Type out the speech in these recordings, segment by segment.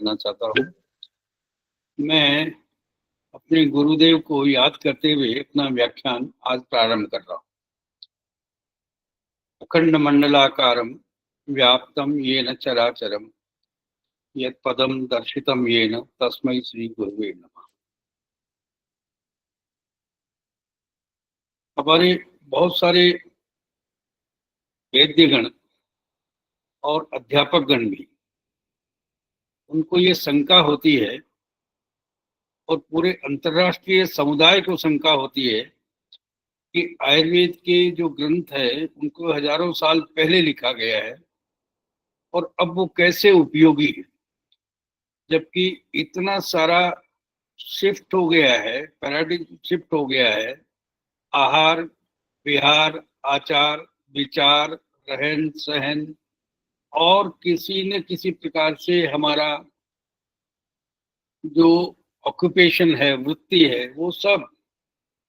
करना चाहता हूँ। मैं अपने गुरुदेव को याद करते हुए अपना व्याख्यान आज प्रारंभ कर रहा हूँ। अखंड मंडलाकारं व्याप्तं येन चराचरं यत्पदं दर्शितं येन तस्मै श्री गुरुवे नमः। हमारे बहुत सारे वैद्यगण और अध्यापक गण भी, उनको ये शंका होती है और पूरे अंतर्राष्ट्रीय समुदाय को शंका होती है कि आयुर्वेद के जो ग्रंथ है उनको हजारों साल पहले लिखा गया है और अब वो कैसे उपयोगी है, जबकि इतना सारा शिफ्ट हो गया है, पैराडिग्म शिफ्ट हो गया है। आहार विहार, आचार विचार, रहन सहन और किसी न किसी प्रकार से हमारा जो ऑक्यूपेशन है, वृत्ति है, वो सब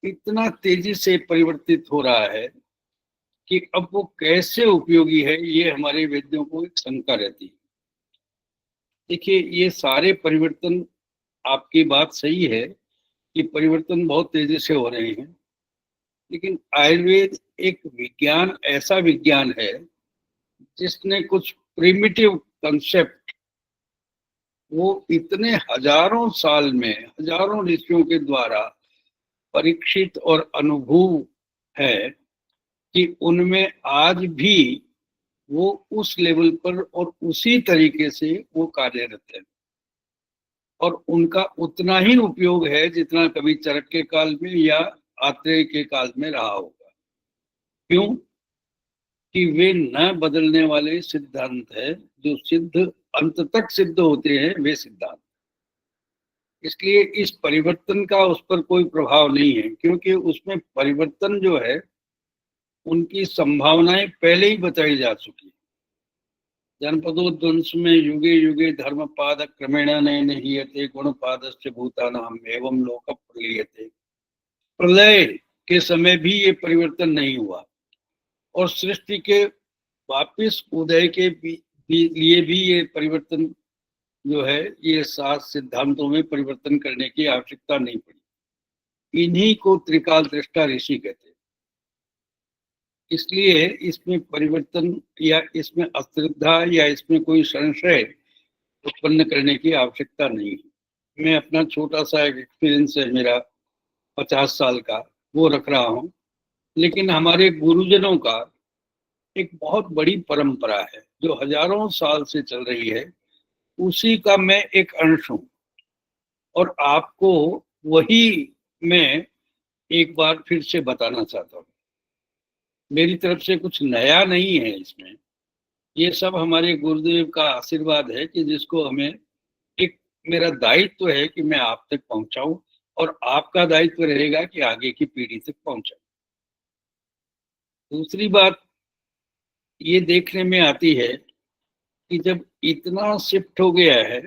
इतना तेजी से परिवर्तित हो रहा है कि अब वो कैसे उपयोगी है, ये हमारे वैद्यों को एक शंका रहती है। देखिए, ये सारे परिवर्तन, आपकी बात सही है कि परिवर्तन बहुत तेजी से हो रहे हैं, लेकिन आयुर्वेद एक विज्ञान, ऐसा विज्ञान है जिसने कुछ प्रिमिटिव कंसेप्ट वो इतने हजारों साल में हजारों ऋषियों के द्वारा परीक्षित और अनुभव है कि उनमें आज भी वो उस लेवल पर और उसी तरीके से वो कार्यरत है और उनका उतना ही उपयोग है जितना कभी चरक के काल में या आत्रेय के काल में रहा होगा। क्यों? कि वे न बदलने वाले सिद्धांत है, जो सिद्ध अंत तक सिद्ध होते हैं, वे सिद्धांत। इसलिए इस परिवर्तन का उस पर कोई प्रभाव नहीं है, क्योंकि उसमें परिवर्तन जो है उनकी संभावनाएं पहले ही बताई जा चुकी। जनपदोध्वंस में युगे युगे धर्म पाद क्रमेण नयन हीयते गुण पादस्य भूतानाम एवं लोक प्रलीयते। प्रलय के समय भी ये परिवर्तन नहीं हुआ और सृष्टि के वापिस उदय के लिए भी ये परिवर्तन जो है, ये 7 सिद्धांतों में परिवर्तन करने की आवश्यकता नहीं पड़ी। इन्हीं को त्रिकाल दृष्टा ऋषि कहते हैं। इसलिए इसमें परिवर्तन या इसमें अश्रद्धा या इसमें कोई संशय उत्पन्न करने की आवश्यकता नहीं है। मैं अपना छोटा सा एक एक्सपीरियंस है मेरा 50 साल का, वो रख रहा हूँ, लेकिन हमारे गुरुजनों का एक बहुत बड़ी परंपरा है जो हजारों साल से चल रही है, उसी का मैं एक अंश हूँ और आपको वही मैं एक बार फिर से बताना चाहता हूँ। मेरी तरफ से कुछ नया नहीं है इसमें, ये सब हमारे गुरुदेव का आशीर्वाद है कि जिसको हमें एक, मेरा दायित्व है कि मैं आप तक पहुंचाऊं और आपका दायित्व रहेगा कि आगे की पीढ़ी तक पहुंचाऊं। दूसरी बात ये देखने में आती है कि जब इतना शिफ्ट हो गया है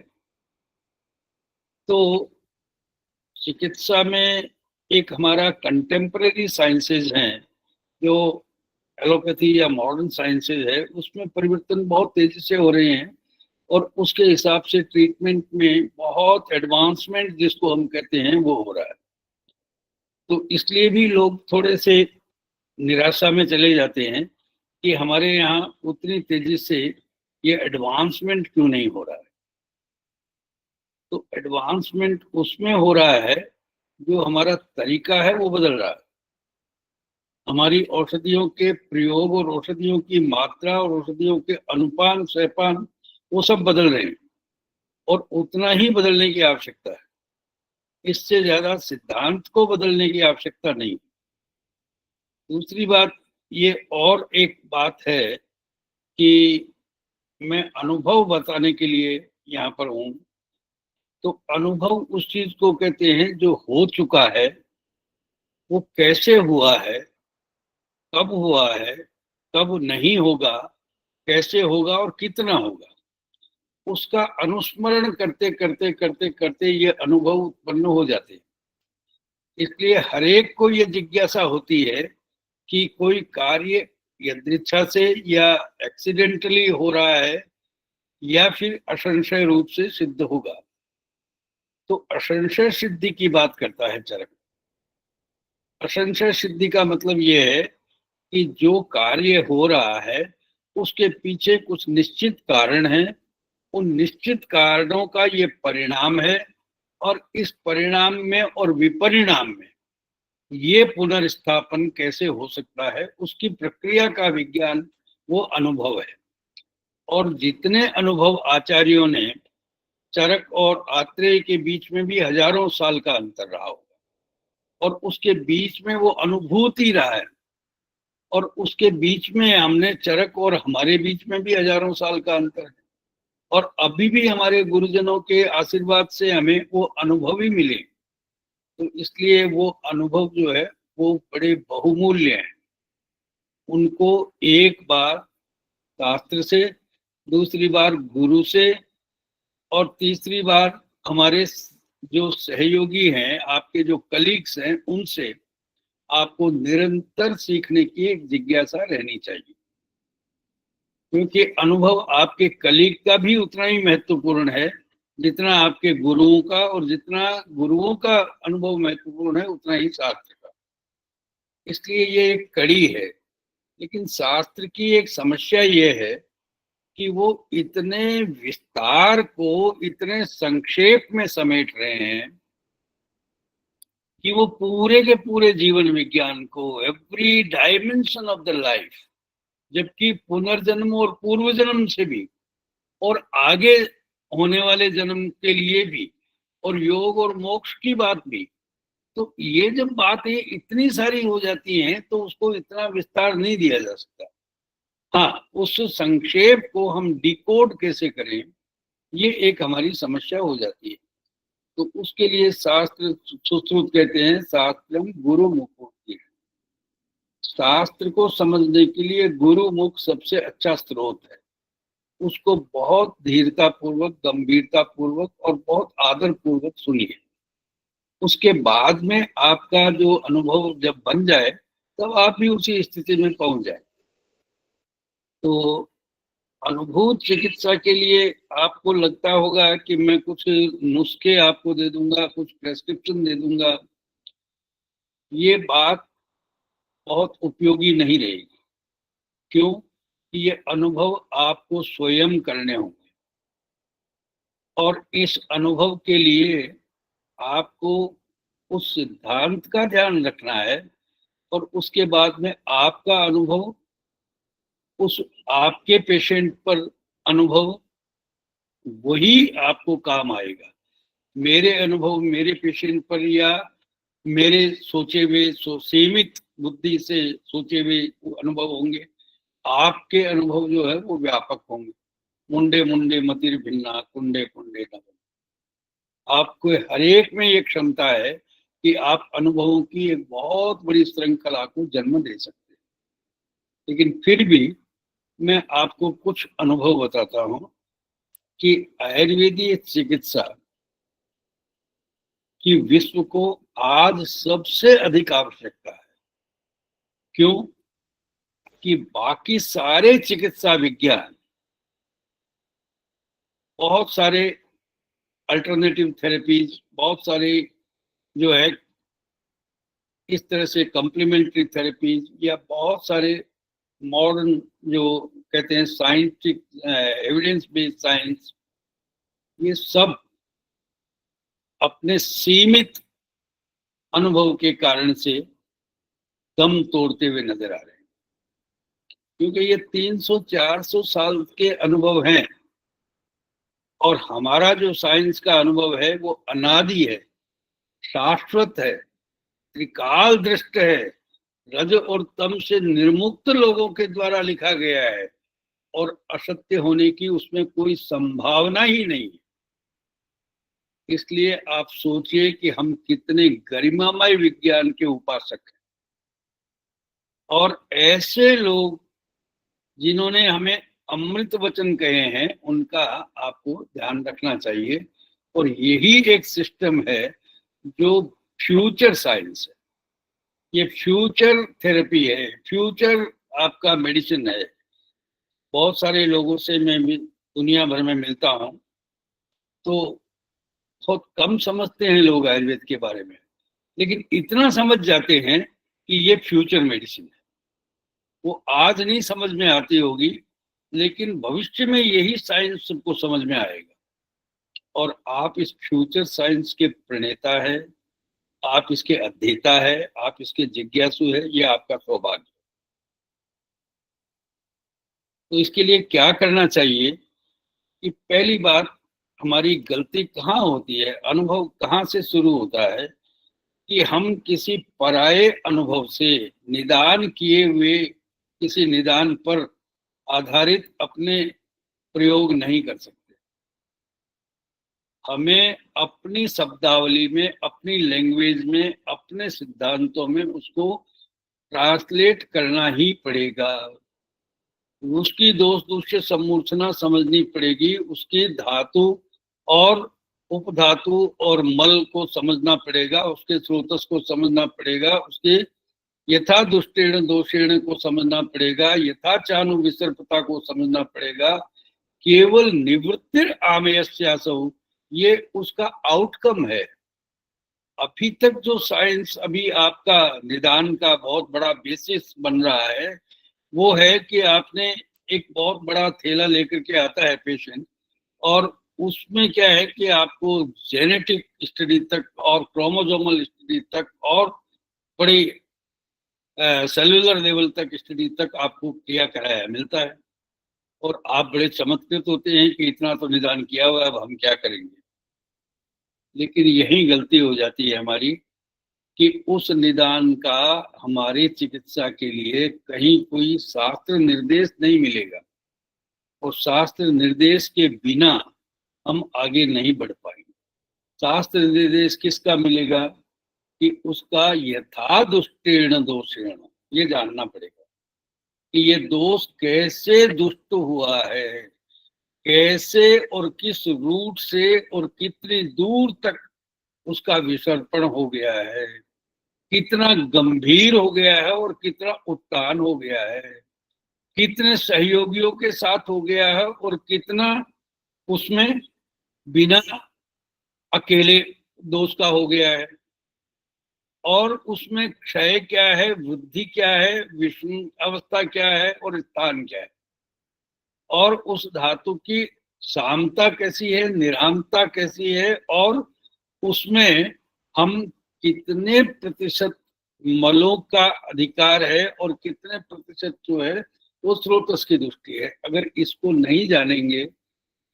तो चिकित्सा में एक हमारा कंटेम्परेरी साइंसेज हैं, जो एलोपैथी या मॉडर्न साइंसेज है, उसमें परिवर्तन बहुत तेजी से हो रहे हैं और उसके हिसाब से ट्रीटमेंट में बहुत एडवांसमेंट जिसको हम कहते हैं वो हो रहा है। तो इसलिए भी लोग थोड़े से निराशा में चले जाते हैं कि हमारे यहाँ उतनी तेजी से ये एडवांसमेंट क्यों नहीं हो रहा है। तो एडवांसमेंट उसमें हो रहा है जो हमारा तरीका है वो बदल रहा है। हमारी औषधियों के प्रयोग और औषधियों की मात्रा और औषधियों के अनुपान सहपान वो सब बदल रहे हैं और उतना ही बदलने की आवश्यकता है। इससे ज्यादा सिद्धांत को बदलने की आवश्यकता नहीं। दूसरी बात ये, और एक बात है कि मैं अनुभव बताने के लिए यहाँ पर हूँ। तो अनुभव उस चीज को कहते हैं जो हो चुका है, वो कैसे हुआ है, कब हुआ है, कब नहीं होगा, कैसे होगा और कितना होगा, उसका अनुस्मरण करते करते करते करते ये अनुभव उत्पन्न हो जाते हैं। इसलिए हरेक को ये जिज्ञासा होती है कि कोई कार्य यदृच्छा से या एक्सीडेंटली हो रहा है या फिर असंशय रूप से सिद्ध होगा। तो असंशय सिद्धि की बात करता है चरक। असंशय सिद्धि का मतलब ये है कि जो कार्य हो रहा है उसके पीछे कुछ निश्चित कारण है, उन निश्चित कारणों का ये परिणाम है, और इस परिणाम में और विपरिणाम में ये पुनर्स्थापन कैसे हो सकता है, उसकी प्रक्रिया का विज्ञान वो अनुभव है। और जितने अनुभव आचार्यों ने, चरक और आत्रेय के बीच में भी हजारों साल का अंतर रहा होगा, और उसके बीच में वो अनुभूति रहा है, और उसके बीच में हमने, चरक और हमारे बीच में भी हजारों साल का अंतर है, और अभी भी हमारे गुरुजनों के आशीर्वाद से हमें वो अनुभव ही मिले। तो इसलिए वो अनुभव जो है वो बड़े बहुमूल्य हैं। उनको एक बार शास्त्र से, दूसरी बार गुरु से, और तीसरी बार हमारे जो सहयोगी हैं, आपके जो कलीग्स हैं, उनसे आपको निरंतर सीखने की एक जिज्ञासा रहनी चाहिए। क्योंकि अनुभव आपके कलीग का भी उतना ही महत्वपूर्ण है जितना आपके गुरुओं का, और जितना गुरुओं का अनुभव महत्वपूर्ण है उतना ही शास्त्र का। इसलिए ये एक कड़ी है। लेकिन शास्त्र की एक समस्या ये है कि वो इतने विस्तार को इतने संक्षेप में समेट रहे हैं कि वो पूरे के पूरे जीवन विज्ञान को, every dimension of the life, जबकि पुनर्जन्म और पूर्व जन्म से भी, और आगे होने वाले जन्म के लिए भी, और योग और मोक्ष की बात भी, तो ये जब बातें इतनी सारी हो जाती हैं तो उसको इतना विस्तार नहीं दिया जा सकता। हाँ, उस संक्षेप को हम डिकोड कैसे करें, ये एक हमारी समस्या हो जाती है। तो उसके लिए शास्त्र, सुश्रुत कहते हैं, शास्त्रम गुरु मुखोक्ति। शास्त्र को समझने के लिए गुरुमुख सबसे अच्छा स्रोत है। उसको बहुत धीरता पूर्वक, गंभीरता पूर्वक और बहुत आदर पूर्वक सुनिए। उसके बाद में आपका जो अनुभव जब बन जाए तब आप भी उसी स्थिति में पहुंच जाए। तो अनुभूत चिकित्सा के लिए आपको लगता होगा कि मैं कुछ नुस्खे आपको दे दूंगा, कुछ प्रेस्क्रिप्शन दे दूंगा, ये बात बहुत उपयोगी नहीं रहेगी। क्यों? कि ये अनुभव आपको स्वयं करने होंगे, और इस अनुभव के लिए आपको उस सिद्धांत का ध्यान रखना है, और उसके बाद में आपका अनुभव उस आपके पेशेंट पर अनुभव वही आपको काम आएगा। मेरे अनुभव मेरे पेशेंट पर, या मेरे सोचे हुए सीमित बुद्धि से सोचे हुए अनुभव होंगे। आपके अनुभव जो है वो व्यापक होंगे। मुंडे मुंडे मतिर भिन्ना, कुंडे कुंडे न। आपको हर एक में ये क्षमता है कि आप अनुभवों की एक बहुत बड़ी श्रृंखला को जन्म दे सकते हैं। लेकिन फिर भी मैं आपको कुछ अनुभव बताता हूं कि आयुर्वेदीय चिकित्सा की विश्व को आज सबसे अधिक आवश्यकता है। क्यों? कि बाकी सारे चिकित्सा विज्ञान, बहुत सारे अल्टरनेटिव थेरेपीज, बहुत सारे जो है इस तरह से कम्प्लीमेंट्री थेरेपीज, या बहुत सारे मॉडर्न जो कहते हैं साइंटिफिक एविडेंस बेस्ड साइंस, ये सब अपने सीमित अनुभव के कारण से दम तोड़ते हुए नजर आ रहे हैं। क्योंकि ये 300-400 साल के अनुभव हैं, और हमारा जो साइंस का अनुभव है वो अनादि है, शाश्वत है, त्रिकाल दृष्ट है, रज और तम से निर्मुक्त लोगों के द्वारा लिखा गया है, और असत्य होने की उसमें कोई संभावना ही नहीं है। इसलिए आप सोचिए कि हम कितने गरिमामय विज्ञान के उपासक हैं, और ऐसे लोग जिन्होंने हमें अमृत वचन कहे हैं उनका आपको ध्यान रखना चाहिए। और यही एक सिस्टम है जो फ्यूचर साइंस है, ये फ्यूचर थेरेपी है, फ्यूचर आपका मेडिसिन है। बहुत सारे लोगों से मैं भी दुनिया भर में मिलता हूँ, तो बहुत कम समझते हैं लोग आयुर्वेद के बारे में, लेकिन इतना समझ जाते हैं कि ये फ्यूचर मेडिसिन है। वो आज नहीं समझ में आती होगी, लेकिन भविष्य में यही साइंस सबको समझ में आएगा। और आप इस फ्यूचर साइंस के प्रणेता है, आप इसके अध्येता है, आप इसके जिज्ञासु है, ये आपका सौभाग्य। तो इसके लिए क्या करना चाहिए कि पहली बात, हमारी गलती कहाँ होती है, अनुभव कहाँ से शुरू होता है कि हम किसी पराये अनुभव से निदान किए हुए किसी निदान पर आधारित अपने प्रयोग नहीं कर सकते। हमें अपनी शब्दावली में, अपनी लैंग्वेज में, अपने सिद्धांतों में उसको ट्रांसलेट करना ही पड़ेगा। उसकी दोष दूष्य समूर्छना समझनी पड़ेगी, उसकी धातु और उपधातु और मल को समझना पड़ेगा, उसके स्रोतस को समझना पड़ेगा, उसके यथा दुष्टेण दोषेण को समझना पड़ेगा, यथा चानु विसर्पता को समझना पड़ेगा। केवल निवृत्तिर आमेयस्यासौ, ये उसका आउटकम है। अभी तक जो साइंस अभी आपका निदान का बहुत बड़ा बेसिस बन रहा है, वो है कि आपने एक बहुत बड़ा थैला लेकर के आता है पेशेंट, और उसमें क्या है कि आपको जेनेटिक स्टडी तक और क्रोमोसोमल स्टडी तक और बड़ी सेलुलर लेवल तक स्टडी तक आपको किया कराया मिलता है। और आप बड़े चमत्कृत होते हैं कि इतना तो निदान किया हुआ है, अब हम क्या करेंगे। लेकिन यही गलती हो जाती है हमारी कि उस निदान का हमारी चिकित्सा के लिए कहीं कोई शास्त्र निर्देश नहीं मिलेगा, और शास्त्र निर्देश के बिना हम आगे नहीं बढ़ पाएंगे। शास्त्र निर्देश किसका मिलेगा कि उसका यथा दुष्टेण दोषेण, ये जानना पड़ेगा कि ये दोष कैसे दुष्ट हुआ है, कैसे और किस रूट से और कितनी दूर तक उसका विसर्पण हो गया है, कितना गंभीर हो गया है और कितना उत्तान हो गया है, कितने सहयोगियों के साथ हो गया है और कितना उसमें बिना अकेले दोष का हो गया है, और उसमें क्षय क्या है, वृद्धि क्या है, विषम अवस्था क्या है और स्थान क्या है, और उस धातु की सामता कैसी है, निरामता कैसी है, और उसमें हम कितने प्रतिशत मलों का अधिकार है और कितने प्रतिशत जो है वो स्रोतस की दृष्टि है। अगर इसको नहीं जानेंगे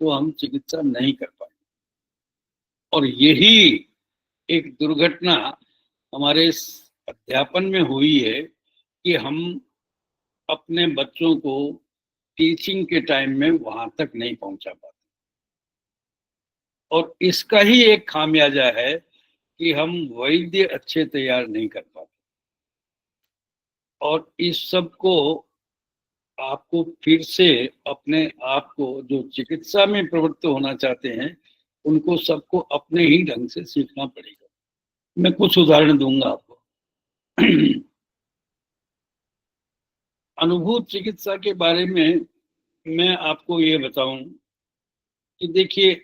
तो हम चिकित्सा नहीं कर पाएंगे। और यही एक दुर्घटना हमारे अध्यापन में हुई है कि हम अपने बच्चों को टीचिंग के टाइम में वहां तक नहीं पहुंचा पाते, और इसका ही एक खामियाजा है कि हम वैद्य अच्छे तैयार नहीं कर पाते। और इस सब को आपको फिर से अपने आप को, जो चिकित्सा में प्रवृत्त होना चाहते हैं, उनको सबको अपने ही ढंग से सीखना पड़ेगा। मैं कुछ उदाहरण दूंगा आपको। अनुभूत चिकित्सा के बारे में मैं आपको ये बताऊं कि देखिए,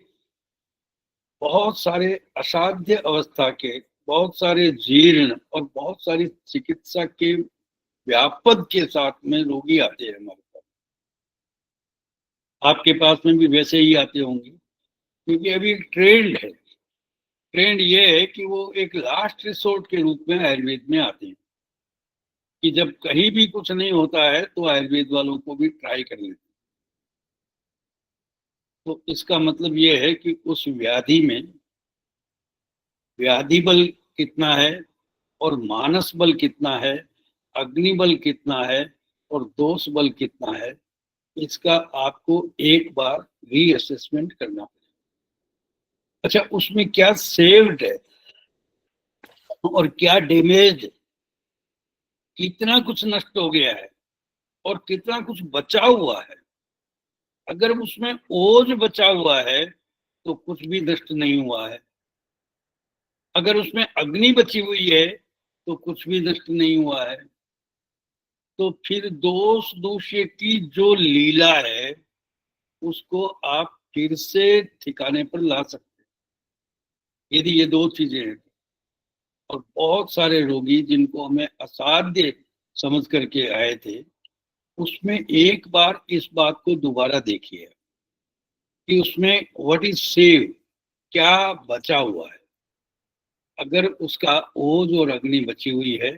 बहुत सारे असाध्य अवस्था के, बहुत सारे जीर्ण और बहुत सारी चिकित्सा के व्यापद के साथ में रोगी आते हैं हमारे पास। आपके पास में भी वैसे ही आते होंगे, क्योंकि अभी ट्रेंड है। ट्रेंड ये है कि वो एक लास्ट रिसोर्ट के रूप में आयुर्वेद में आते हैं, कि जब कहीं भी कुछ नहीं होता है तो आयुर्वेद वालों को भी ट्राई कर लेते हैं। तो इसका मतलब ये है कि उस व्याधि में व्याधि बल कितना है और मानस बल कितना है, अग्नि बल कितना है और दोष बल कितना है, इसका आपको एक बार रीअसेसमेंट करना पड़ेगा। अच्छा, उसमें क्या सेव्ड है और क्या डैमेज है, कितना कुछ नष्ट हो गया है और कितना कुछ बचा हुआ है। अगर उसमें ओज बचा हुआ है तो कुछ भी नष्ट नहीं हुआ है, अगर उसमें अग्नि बची हुई है तो कुछ भी नष्ट नहीं हुआ है। तो फिर दोष दूष्य की जो लीला है उसको आप फिर से ठिकाने पर ला सकते हैं, यदि ये दो चीजें हैं। और बहुत सारे रोगी जिनको हमें असाध्य समझ करके आए थे, उसमें एक बार इस बात को दोबारा देखिए कि उसमें व्हाट इज सेव, क्या बचा हुआ है। अगर उसका ओज और अग्नि बची हुई है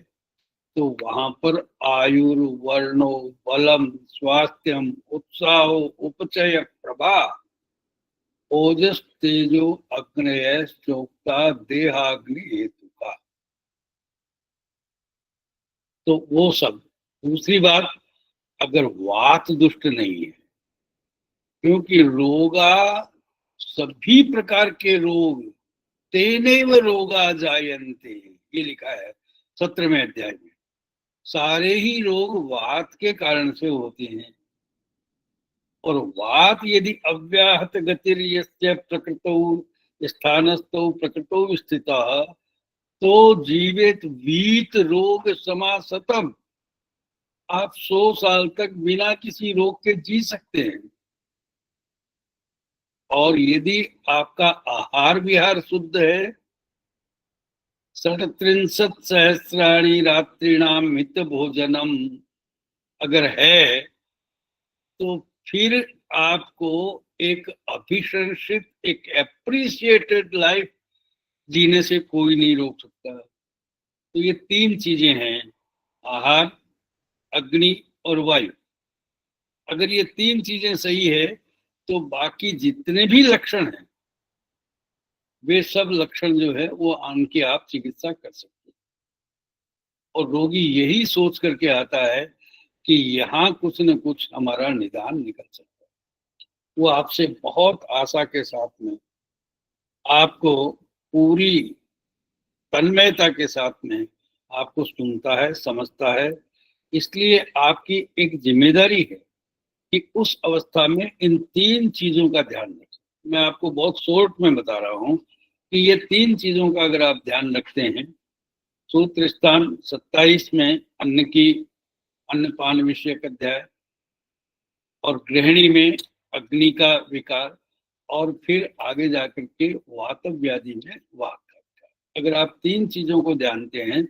तो वहां पर आयुर्वर्णो बलम स्वास्थ्यम उत्साहो उपचय प्रभा ओजस तेजो अग्नय चोक्ता देहाग्नि हेतु का। तो वो सब। दूसरी बात, अगर वात दुष्ट नहीं है, क्योंकि रोगा सभी प्रकार के रोग तेनैव रोगा जायन्ते, ये लिखा है 17वें अध्याय में। सारे ही रोग वात के कारण से होते हैं। और वात यदि अव्याहत गतिर्यस्य प्रकृतौ स्थानस्थौ प्रकृतौ स्थितः तो जीवित वीत रोग समासतम। आप 100 साल तक बिना किसी रोग के जी सकते हैं। और यदि आपका आहार विहार शुद्ध है, 37 सहस्राणी रात्रिणाम मित भोजनम अगर है, तो फिर आपको एक अभिशंसित, एक एप्रिसिएटेड लाइफ जीने से कोई नहीं रोक सकता। तो ये तीन चीजें हैं, आहार, अग्नि और वायु। अगर ये तीन चीजें सही है तो बाकी जितने भी लक्षण हैं, वे सब लक्षण जो है वो आन के आप चिकित्सा कर सकते हैं। और रोगी यही सोच करके आता है कि यहाँ कुछ न कुछ हमारा निदान निकल सकता है। वो आपसे बहुत आशा के साथ में आपको पूरी तन्मयता के साथ में आपको सुनता है, समझता है। इसलिए आपकी एक जिम्मेदारी है कि उस अवस्था में इन तीन चीजों का ध्यान रखें। मैं आपको बहुत शॉर्ट में बता रहा हूं कि ये तीन चीजों का अगर आप ध्यान रखते हैं, सूत्र स्थान 27 में अन्न की अन्नपान विषयक अध्याय, और गृहिणी में अग्नि का विकार, और फिर आगे जाकर के वात व्याधि में वात का विकार। अगर आप तीन चीजों को जानते हैं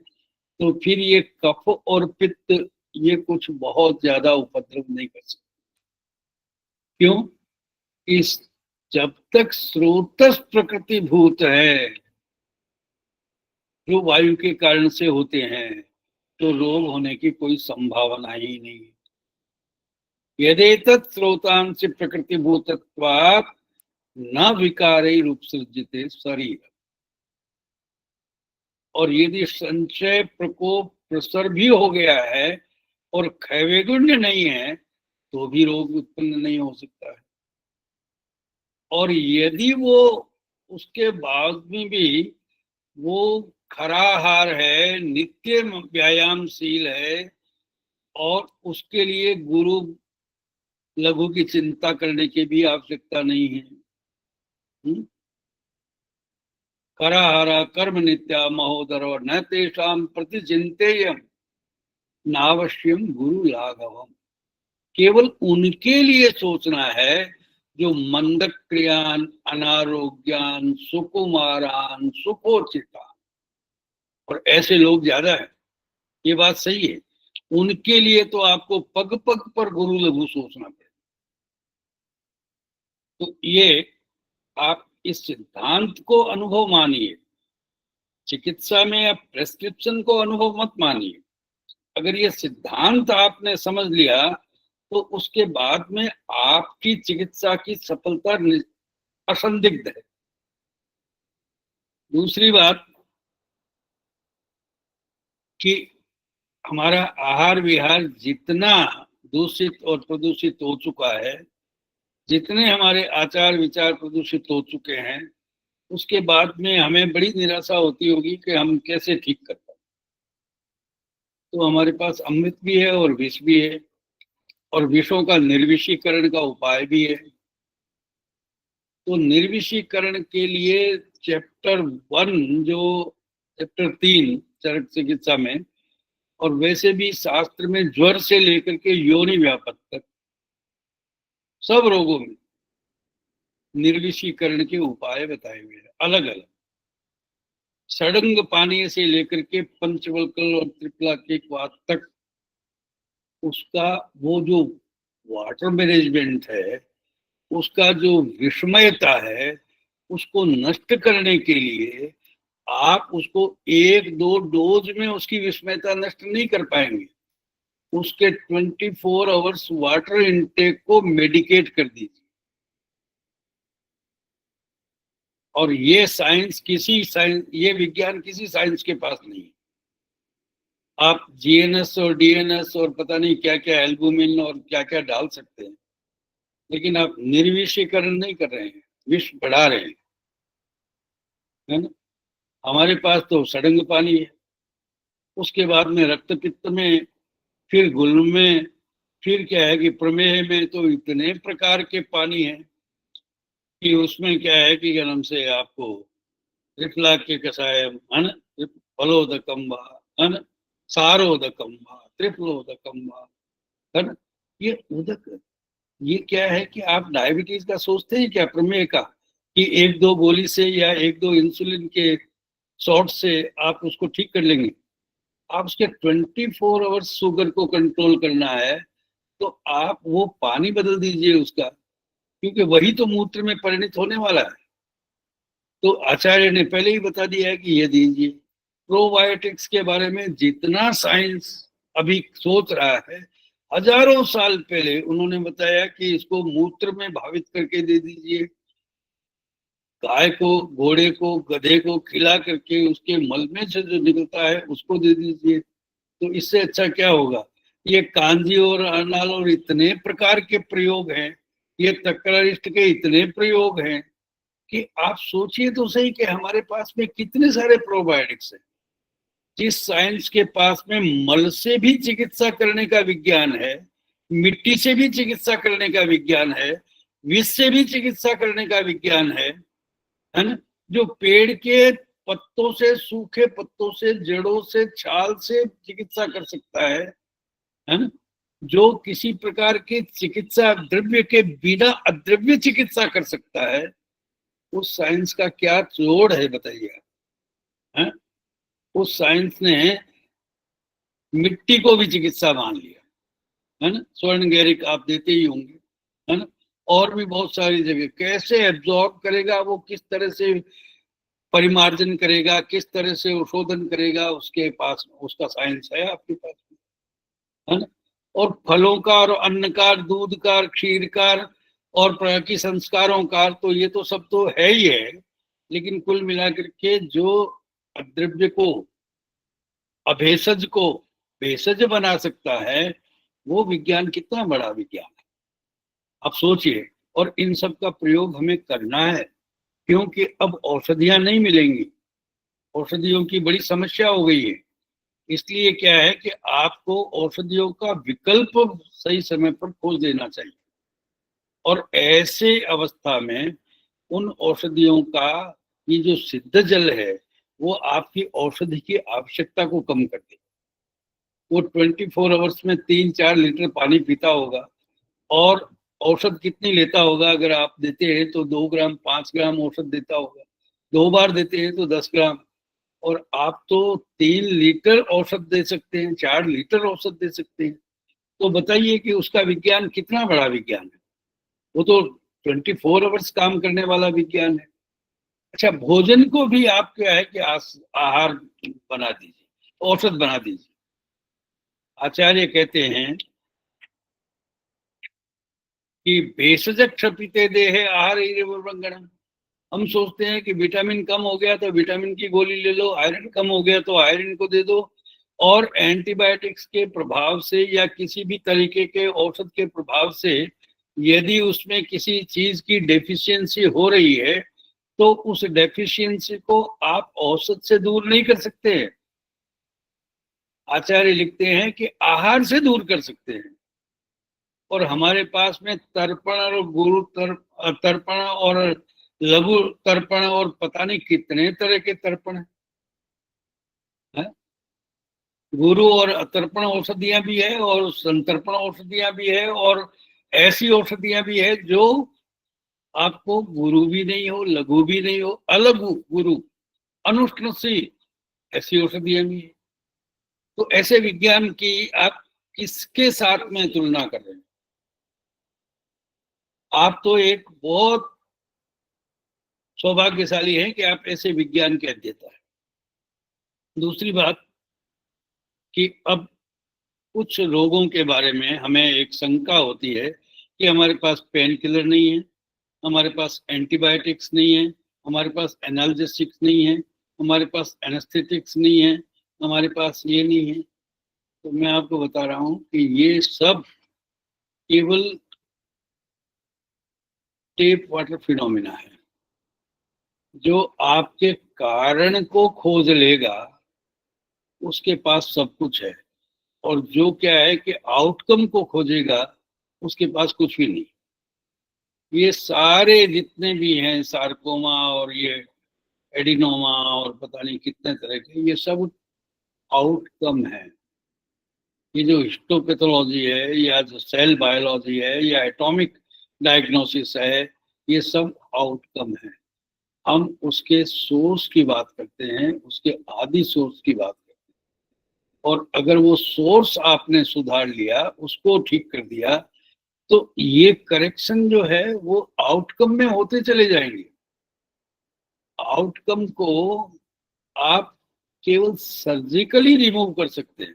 तो फिर ये कफ और पित्त ये कुछ बहुत ज्यादा उपद्रव नहीं कर सकते। क्यों? इस जब तक स्रोतस प्रकृति भूत है, जो वायु के कारण से होते हैं, तो रोग होने की कोई संभावना ही नहीं। यदेतत् स्रोतांश प्रकृति भूतत्वात् न विकारे रूप सृजते शरीर। और यदि संचय प्रकोप प्रसर भी हो गया है और क्षयवैगुण्य नहीं है, तो भी रोग उत्पन्न नहीं हो सकता है। और यदि वो उसके बाद में भी वो खराहार है, नित्य व्यायामशील है, और उसके लिए गुरु लघु की चिंता करने की भी आवश्यकता नहीं है। खराहारा कर्म नित्या महोदर न तेषाम प्रति चिंतेयम नावश्यम गुरु लाघवम। केवल उनके लिए सोचना है जो मंद क्रियान, अनारोग्यान, सुकुमारान, सुखोचिता। और ऐसे लोग ज्यादा है, ये बात सही है। उनके लिए तो आपको पग पग पर गुरु लघु सोचना पड़ेगा। तो ये आप इस सिद्धांत को अनुभव मानिए। चिकित्सा में आप प्रेस्क्रिप्शन को अनुभव मत मानिए। अगर ये सिद्धांत आपने समझ लिया तो उसके बाद में आपकी चिकित्सा की सफलता असंदिग्ध है। दूसरी बात कि हमारा आहार विहार जितना दूषित और प्रदूषित हो चुका है, जितने हमारे आचार विचार प्रदूषित हो चुके हैं, उसके बाद में हमें बड़ी निराशा होती होगी कि हम कैसे ठीक कर पाए। तो हमारे पास अमृत भी है और विष भी है, और विषों का निर्विषीकरण का उपाय भी है। तो निर्विषीकरण के लिए चैप्टर 1 जो चैप्टर 3 चरक चिकित्सा में, और वैसे भी शास्त्र में ज्वर से लेकर के योनि व्यापक तक सब रोगों में निर्विषीकरण के उपाय बताए हुए हैं अलग अलग। सड़ंग पानी से लेकर के पंचवल्कल और त्रिपलाकेकवाद तक उसका वो जो वाटर मैनेजमेंट है, उसका जो विषमयता है, उसको नष्ट करने के लिए आप उसको एक दो डोज में उसकी विषमयता नष्ट नहीं कर पाएंगे। उसके 24 आवर्स वाटर इनटेक को मेडिकेट कर दीजिए। और ये ये विज्ञान किसी साइंस के पास नहीं है। आप जीएनएस और डीएनएस और पता नहीं क्या क्या एल्बुमिन और क्या क्या डाल सकते हैं, लेकिन आप निर्विषीकरण नहीं कर रहे हैं, विष बढ़ा रहे हैं, है ना। हमारे पास तो सड़ंग पानी है, उसके बाद में रक्त पित्त में, फिर गुल्म में, फिर क्या है कि प्रमेह में तो इतने प्रकार के पानी है कि उसमें क्या है कि क्या नाम से आपको त्रिफला के कषायम, है ना, फलोदकम वा, है ना, सारोदकम वा, त्रिफलोदकम वा, है ना। ये उदक, ये क्या है कि आप डायबिटीज का सोचते हैं क्या, प्रमेह का, कि एक दो गोली से या एक दो इंसुलिन के शॉट से आप उसको ठीक कर लेंगे। आप उसके 24 आवर्स शुगर को कंट्रोल करना है, तो आप वो पानी बदल दीजिए उसका, क्योंकि वही तो मूत्र में परिणत होने वाला है। तो आचार्य ने पहले ही बता दिया है कि ये दीजिए। प्रोबायोटिक्स के बारे में जितना साइंस अभी सोच रहा है, हजारों साल पहले उन्होंने बताया कि इसको मूत्र में भावित करके दे दीजिए, गाय को, घोड़े को, गधे को खिला करके उसके मल में से जो निकलता है उसको दे दीजिए। तो इससे अच्छा क्या होगा। ये कांजी और अनाल और इतने प्रकार के प्रयोग हैं, ये तक्रारिष्ट के इतने प्रयोग हैं कि आप सोचिए तो सही कि हमारे पास में कितने सारे प्रोबायोटिक्स हैं। जिस साइंस के पास में मल से भी चिकित्सा करने का विज्ञान है, मिट्टी से भी चिकित्सा करने का विज्ञान है, विष से भी चिकित्सा करने का विज्ञान है ना, जो पेड़ के पत्तों से, सूखे पत्तों से, जड़ों से, छाल से चिकित्सा कर सकता है ना, जो किसी प्रकार के चिकित्सा द्रव्य के बिना अद्रव्य चिकित्सा कर सकता है, उस साइंस का क्या जोड़ है बताइए। है उस साइंस ने मिट्टी को भी चिकित्सा मान लिया, है ना। स्वर्ण गैरिक आप देते ही होंगे, है ना। और भी बहुत सारी जगह कैसे एब्जॉर्ब करेगा, वो किस तरह से परिमार्जन करेगा, किस तरह से शोधन करेगा, उसके पास उसका साइंस है आपके पास, है ना। और फलों का और अन्न का, दूध का, क्षीर का और प्राकृतिक संस्कारों का, तो ये तो सब तो है ही है, लेकिन कुल मिलाकर के जो अद्रव्य को, अभेषज को भेषज बना सकता है, वो विज्ञान कितना बड़ा विज्ञान है, आप सोचिए। और इन सब का प्रयोग हमें करना है, क्योंकि अब औषधियां नहीं मिलेंगी, औषधियों की बड़ी समस्या हो गई है। इसलिए क्या है कि आपको औषधियों का विकल्प सही समय पर खोज देना चाहिए। और ऐसे अवस्था में उन औषधियों का, ये जो सिद्ध जल है, वो आपकी औषधि की आवश्यकता को कम कर दे। वो 24 आवर्स में 3-4 लीटर पानी पीता होगा, और औषध कितनी लेता होगा, अगर आप देते हैं तो 2 ग्राम 5 ग्राम औषध देता होगा, 2 बार देते हैं तो 10 ग्राम। और आप तो 3 लीटर औषध दे सकते हैं, 4 लीटर औषध दे सकते हैं। तो बताइए कि उसका विज्ञान कितना बड़ा विज्ञान है। वो तो 24 आवर्स काम करने वाला विज्ञान है। अच्छा, भोजन को भी आप क्या है कि आहार बना दीजिए, औषध बना दीजिए। आचार्य कहते हैं कि भेषज क्षपिते देहे आहार रंगणम। हम सोचते हैं कि विटामिन कम हो गया तो विटामिन की गोली ले लो, आयरन कम हो गया तो आयरन को दे दो। और एंटीबायोटिक्स के प्रभाव से या किसी भी तरीके के औषध के प्रभाव से यदि उसमें किसी चीज की डेफिशिएंसी हो रही है, तो उस डेफिशिएंसी को आप औषध से दूर नहीं कर सकते हैं। आचार्य लिखते हैं कि आहार से दूर कर सकते हैं। और हमारे पास में तर्पण और गुरु तर्पण और लघु तर्पण और पता नहीं कितने तरह के तर्पण है। गुरु और तर्पण औषधियां भी है और संतर्पण औषधियां भी है, और ऐसी औषधियां भी है जो आपको गुरु भी नहीं हो, लघु भी नहीं हो, अलघु गुरु, अनुष्णसी, ऐसी औषधियां भी है। तो ऐसे विज्ञान की आप किसके साथ में तुलना कर रहे हैं? आप तो एक बहुत सौभाग्यशाली हैं कि आप ऐसे विज्ञान के अध्येता हैं। दूसरी बात कि अब कुछ रोगों के बारे में हमें एक शंका होती है कि हमारे पास पेन किलर नहीं है, हमारे पास एंटीबायोटिक्स नहीं है, हमारे पास एनाल्जेसिक्स नहीं है, हमारे पास एनेस्थेटिक्स नहीं है, हमारे पास ये नहीं है। तो मैं आपको बता रहा हूं कि ये सब केवल टेप वाटर फिनोमिना है। जो आपके कारण को खोज लेगा उसके पास सब कुछ है, और जो क्या है कि आउटकम को खोजेगा उसके पास कुछ भी नहीं। ये सारे जितने भी हैं सार्कोमा और ये एडिनोमा और पता नहीं कितने तरह के, ये सब आउटकम है। ये जो हिस्टोपैथोलॉजी है या जो सेल बायोलॉजी है या एटॉमिक डायग्नोसिस है, ये सब आउटकम है। हम उसके सोर्स की बात करते हैं, उसके आदि सोर्स की बात करते हैं। और अगर वो सोर्स आपने सुधार लिया, उसको ठीक कर दिया, तो ये करेक्शन जो है वो आउटकम में होते चले जाएंगे। आउटकम को आप केवल सर्जिकली रिमूव कर सकते हैं।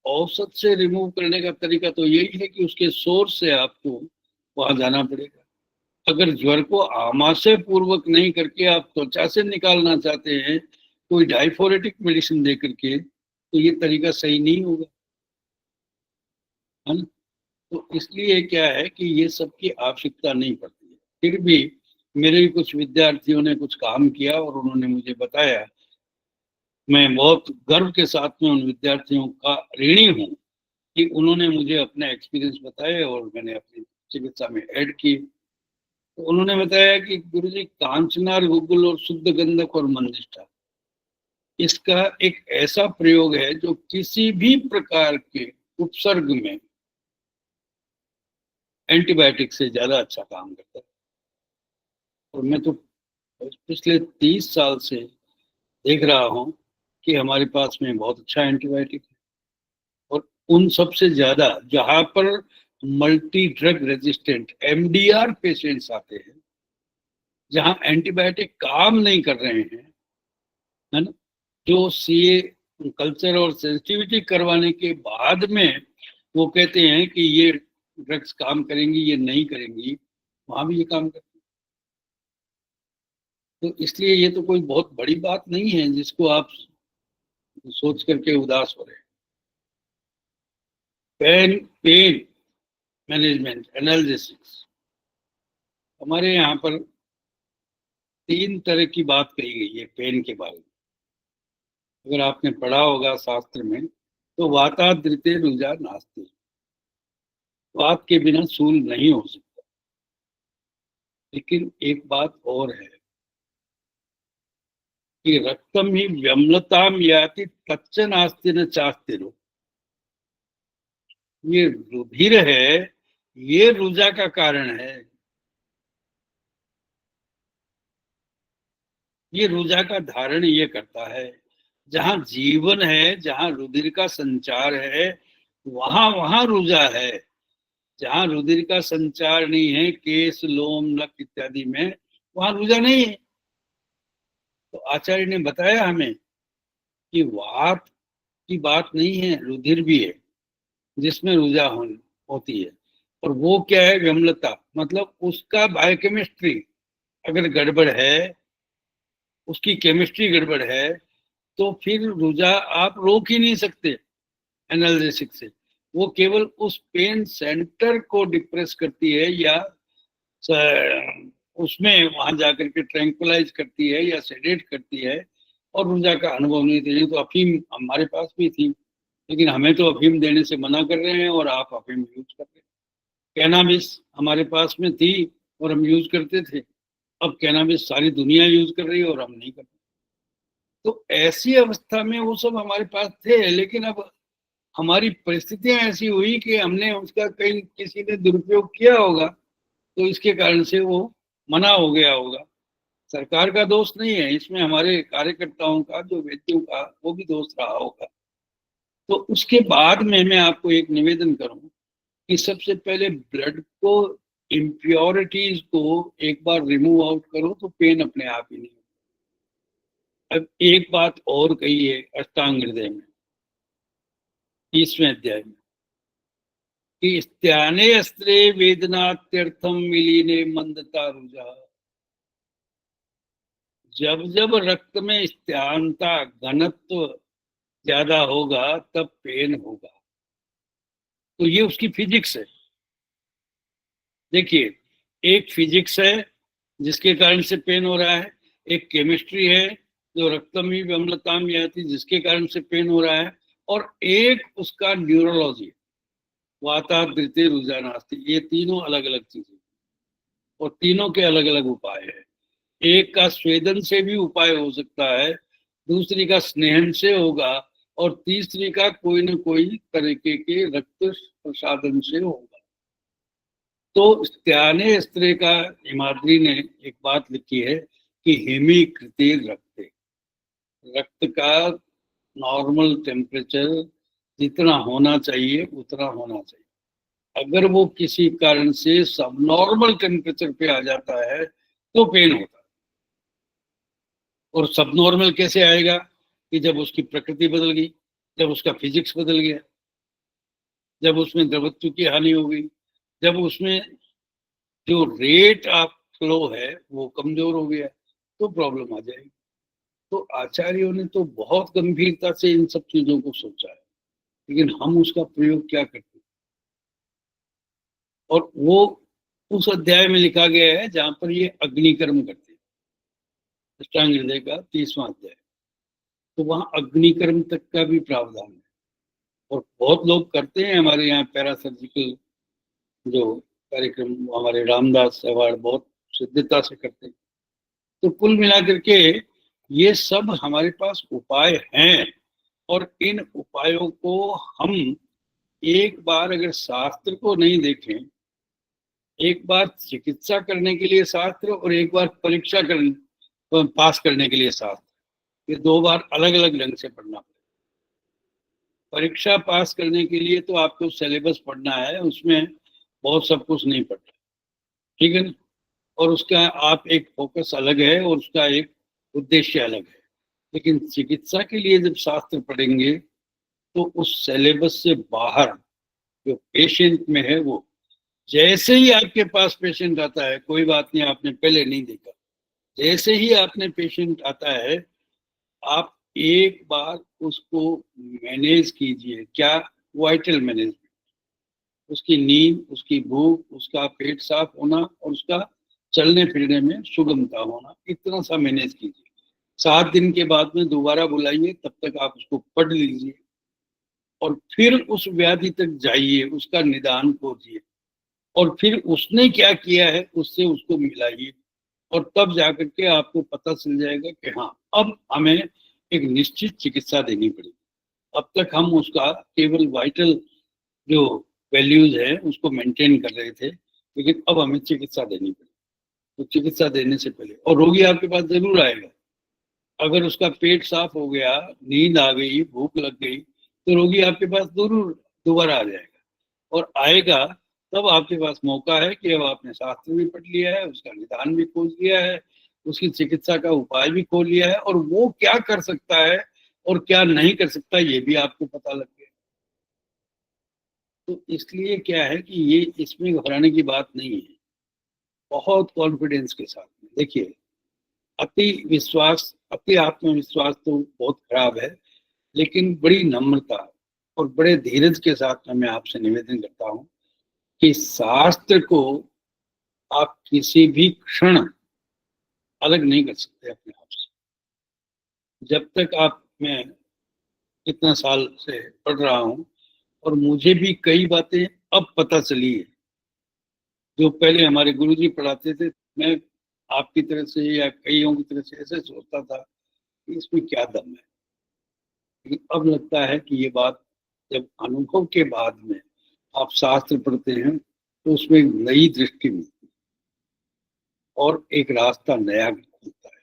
औसत से रिमूव करने का तरीका तो यही है कि उसके सोर्स से आपको वहां जाना पड़ेगा। अगर ज्वर को आमाशय पूर्वक नहीं करके आप त्वचा से निकालना चाहते हैं कोई डाइफोरेटिक मेडिसिन दे करके, तो ये तरीका सही नहीं होगा, है ना। तो इसलिए क्या है कि ये सब की आवश्यकता नहीं पड़ती है। फिर भी मेरे भी कुछ विद्यार्थियों ने कुछ काम किया और उन्होंने मुझे बताया। मैं बहुत गर्व के साथ में उन विद्यार्थियों का ऋणी हूँ कि उन्होंने मुझे अपने एक्सपीरियंस बताए और मैंने अपनी चिकित्सा में ऐड किए। तो उन्होंने बताया कि गुरुजी, कांचनार, गुग्गुल और शुद्ध गंधक और मंदिष्ठा, इसका एक ऐसा प्रयोग है जो किसी भी प्रकार के उपसर्ग में एंटीबायोटिक से ज्यादा अच्छा काम करता है। और मैं तो पिछले 30 साल से देख रहा हूँ कि हमारे पास में बहुत अच्छा एंटीबायोटिक है। और उन सबसे ज्यादा जहां पर multi drug resistant MDR patients आते हैं, जहां एंटीबायोटिक काम नहीं कर रहे हैं, है ना, जो सीए कल्चर और सेंसिटिविटी करवाने के बाद में वो कहते हैं कि ये ड्रग्स काम करेंगी, ये नहीं करेंगी, वहां भी ये काम करते हैं। तो इसलिए ये तो कोई बहुत बड़ी बात नहीं है जिसको आप सोच करके उदास हो रहे हैं। पेन पेन मैनेजमेंट एनालिसिस, हमारे यहाँ पर 3 तरह की बात कही गई है पेन के बारे में। अगर आपने पढ़ा होगा शास्त्र में, तो वातादृते रुजा नास्ति, वात के बिना सूल नहीं हो सकता। लेकिन एक बात और है कि रक्तम ही व्यम्लताम याति तच्च नास्ति न चास्ति। ये रुधिर है, ये रुजा का कारण है। ये रुजा का धारण ये करता है। जहां जीवन है, जहां रुधिर का संचार है, वहां वहां रुजा है। जहां रुधिर का संचार नहीं है, केस, लोम, नख इत्यादि में, वहां रुजा नहीं है। तो आचार्य ने बताया हमें कि वात की बात नहीं है, रुधिर भी है जिसमें रुजा होती है। और वो क्या है? विम्लता, मतलब उसका बायोकेमिस्ट्री अगर गड़बड़ है, उसकी केमिस्ट्री गड़बड़ है, तो फिर रुजा आप रोक ही नहीं सकते एनाल्जेसिक से। वो केवल उस पेन सेंटर को डिप्रेस करती है या उसमें वहां जाकर के ट्रैंकुलाइज करती है या सेडेट करती है, और रुजा का अनुभव नहीं देती। तो अफीम हमारे पास भी थी, लेकिन हमें तो अफीम देने से मना कर रहे हैं और आप अफीम यूज कर रहे हैं। कैनाबिस हमारे पास में थी और हम यूज करते थे। अब कैनाबिस सारी दुनिया यूज कर रही है और हम नहीं कर रहे। तो ऐसी अवस्था में वो सब हमारे पास थे, लेकिन अब हमारी परिस्थितियां ऐसी हुई कि हमने उसका कहीं किसी ने दुरुपयोग किया होगा, तो इसके कारण से वो मना हो गया होगा। सरकार का दोष नहीं है इसमें, हमारे कार्यकर्ताओं का, जो वैद्यों का, वो भी दोष रहा होगा। तो उसके बाद में मैं आपको एक निवेदन करूं कि सबसे पहले ब्लड को, इम्प्योरिटीज को एक बार रिमूव आउट करो तो पेन अपने आप ही नहीं। अब एक बात और कही है अष्टांग हृदय में 30वें अध्याय में कि स्त्याने अस्त्रे वेदनात्यर्थम विलीने मंदता रुजा। जब जब रक्त में स्त्यांता घनत्व ज्यादा होगा तब पेन होगा। तो ये उसकी फिजिक्स है। देखिए, एक फिजिक्स है जिसके कारण से पेन हो रहा है, एक केमिस्ट्री है जो रक्तमी अम्लता में आती जिसके कारण से पेन हो रहा है, और एक उसका न्यूरोलॉजी, वातावृत्ति रुझानास्ति। ये तीनों अलग अलग चीजें और तीनों के अलग अलग उपाय है। एक का स्वेदन से भी उपाय हो सकता है, दूसरी का स्नेहन से होगा, और तीसरी का कोई न कोई तरीके के रक्त प्रसादन से होगा। तो त्याने स्त्री का हिमाद्री ने एक बात लिखी है कि हेमीकृति रक्त, रक्त का नॉर्मल टेम्परेचर जितना होना चाहिए उतना होना चाहिए। अगर वो किसी कारण से सब नॉर्मल टेम्परेचर पे आ जाता है तो पेन होता है। और सब नॉर्मल कैसे आएगा? कि जब उसकी प्रकृति बदल गई, जब उसका फिजिक्स बदल गया, जब उसमें द्रवत्व की हानि हो गई, जब उसमें जो रेट ऑफ फ्लो है वो कमजोर हो गया, तो प्रॉब्लम आ जाएगी। तो आचार्यों ने तो बहुत गंभीरता से इन सब चीजों को सोचा है, लेकिन हम उसका प्रयोग क्या करते हैं? और वो उस अध्याय में लिखा गया है जहां पर ये अग्निकर्म करते हैं, अष्टांग हृदय का 30वां अध्याय। तो वहां अग्निकर्म तक का भी प्रावधान है। और बहुत लोग करते हैं हमारे यहाँ पैरासर्जिकल जो कार्यक्रम, हमारे रामदास अवार्ड बहुत सिद्धता से करते हैं। तो कुल मिलाकर के ये सब हमारे पास उपाय हैं, और इन उपायों को हम एक बार अगर शास्त्र को नहीं देखें, एक बार चिकित्सा करने के लिए शास्त्र और एक बार परीक्षा करने, पास करने के लिए शास्त्र, ये दो बार अलग अलग ढंग से पढ़ना पड़ेगा। परीक्षा पास करने के लिए तो आपको सिलेबस पढ़ना है, उसमें बहुत सब कुछ नहीं पढ़ना, ठीक है ना? और उसका आप एक फोकस अलग है और उसका एक उद्देश्य अलग है। लेकिन चिकित्सा के लिए जब शास्त्र पढ़ेंगे तो उस सिलेबस से बाहर जो पेशेंट में है, वो जैसे ही आपके पास पेशेंट आता है, कोई बात नहीं आपने पहले नहीं देखा, जैसे ही आपने पेशेंट आता है आप एक बार उसको मैनेज कीजिए। क्या? वाइटल मैनेजमेंट, उसकी नींद, उसकी भूख, उसका पेट साफ होना और उसका चलने फिरने में सुगमता होना, इतना सा मैनेज कीजिए। 7 दिन के बाद में दोबारा बुलाइए, तब तक आप उसको पढ़ लीजिए और फिर उस व्याधि तक जाइए, उसका निदान खोजिए, और फिर उसने क्या किया है उससे उसको मिलाइए, और तब जाकर के आपको पता चल जाएगा कि हाँ, अब हमें एक निश्चित चिकित्सा देनी पड़ेगी। अब तक हम उसका केवल वाइटल जो वैल्यूज है उसको मेंटेन कर रहे थे, लेकिन अब हमें चिकित्सा देनी पड़ेगी। तो चिकित्सा देने से पहले, और रोगी आपके पास जरूर आएगा, अगर उसका पेट साफ हो गया, नींद आ गई, भूख लग गई, तो रोगी आपके पास जरूर दोबारा आ जाएगा। और आएगा तब आपके पास मौका है कि अब आपने शास्त्र भी पढ़ लिया है, उसका निदान भी खोज लिया है, उसकी चिकित्सा का उपाय भी खोल लिया है, और वो क्या कर सकता है और क्या नहीं कर सकता ये भी आपको पता लग गया। तो इसलिए क्या है कि ये इसमें घबराने की बात नहीं है। बहुत कॉन्फिडेंस के साथ में देखिए, अति विश्वास, अति आत्मविश्वास तो बहुत खराब है, लेकिन बड़ी नम्रता और बड़े धीरज के साथ में मैं आपसे निवेदन करता हूँ कि शास्त्र को आप किसी भी क्षण अलग नहीं कर सकते अपने आप से। जब तक आप, मैं इतना साल से पढ़ रहा हूँ और मुझे भी कई बातें अब पता चली है जो पहले हमारे गुरुजी पढ़ाते थे। मैं आपकी तरह से या कईयों की तरह से ऐसे सोचता था कि इसमें क्या दम है, लेकिन अब लगता है कि ये बात जब अनुभव के बाद में आप शास्त्र पढ़ते हैं तो उसमें एक नई दृष्टि मिलती है। और एक रास्ता नया भी खुलता है।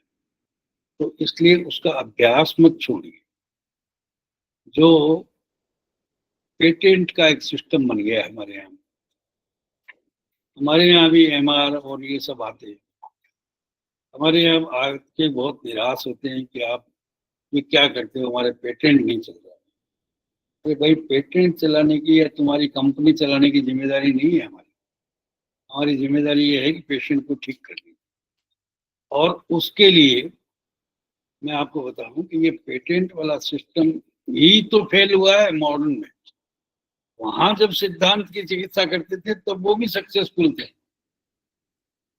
तो इसलिए उसका अभ्यास मत छोड़िए। जो पेटेंट का एक सिस्टम बन गया है हमारे यहाँ भी एमआर और ये सब आते हैं। हमारे यहाँ आके बहुत निराश होते हैं कि आप ये क्या करते हो, हमारे पेटेंट नहीं चल रहा। तो भाई, पेटेंट चलाने की या तुम्हारी कंपनी चलाने की जिम्मेदारी नहीं है हमारी। हमारी जिम्मेदारी ये है कि पेशेंट को ठीक करनी। और उसके लिए मैं आपको बताऊं कि ये पेटेंट वाला सिस्टम ही तो फेल हुआ है मॉडर्न में। वहां जब सिद्धांत की चिकित्सा करते थे तब वो भी सक्सेसफुल थे।